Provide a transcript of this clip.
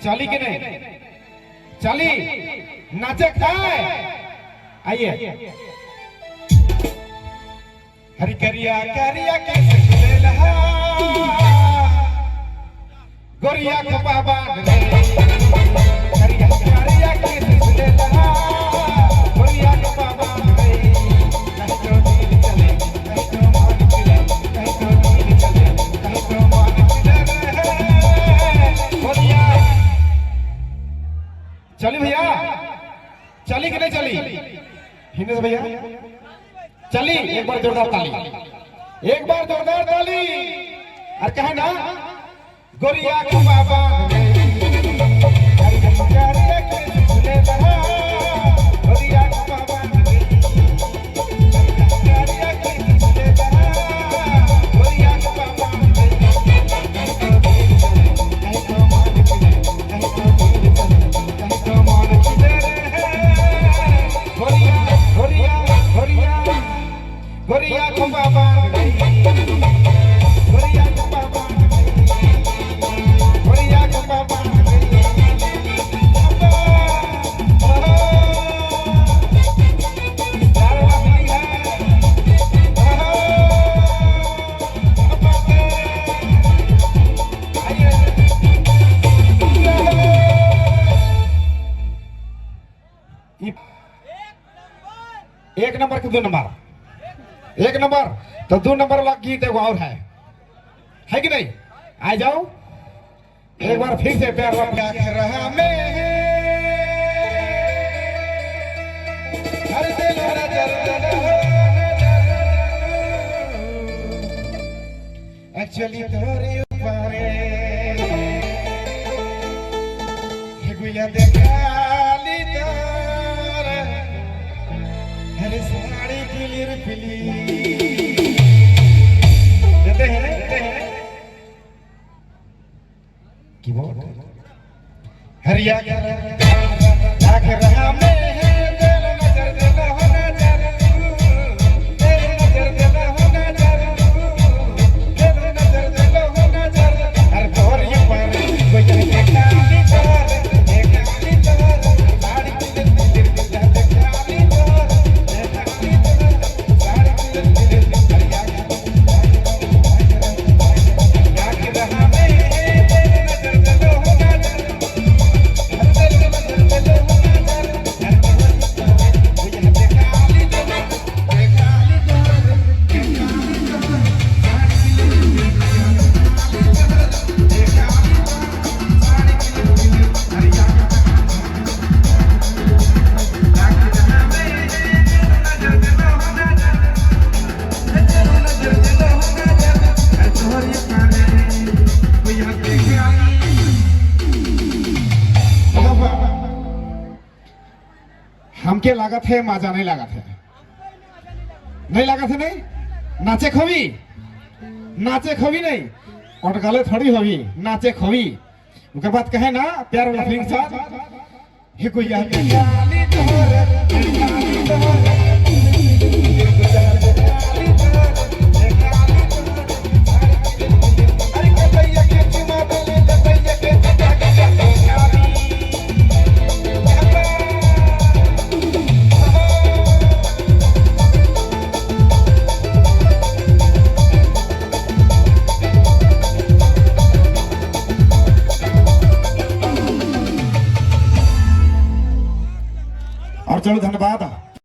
चली के नहीं चली नाचे खाए आइए हरी करिया करिया कैसे ले लहा गोरिया को बाबा करिया करिया कैसे ले लहा गोरिया को बाबा कहीं तो दिल चले कहीं तो मान चले कहीं तो दिल चले कहीं तो मान चले गोरिया चली भैया चली कि नहीं चली हिंदे से भैया चली एक बार जोरदार ताली एक बार जोरदार ताली और कहे ना गोरिया को बाबा गोरिया को बाबा गोरिया को बाबा गोरिया को बाबा गोरिया को बाबा गोरिया को बाबा एक नंबर के 2 नंबर एक नंबर तो 2 नंबर वाला गीत एगो और है कि नहीं आ जाओ एक बार फिर से प्यार रहा में हर दिल एक्चुअली तोरे ऊपर हे गुया देखाली तोर हर साड़ी क्लियर पिली देते हैं की बोल हरिया के रहा में है दिल नजर देना हो नजर दिल नजर देना हो नजर दिल नजर देना हो नजर हर तोर ये पर कोई देखा नहीं तोर साड़ी क्लियर पिली हमके लागत है मजा नहीं लागत है नहीं लागत है नहीं नाचे खवी नहीं और गले थोड़ी होगी नाचे खवी उसके बाद कहे ना प्यार वाला फीलिंग साथ हे कोई और चलो धन्यवाद।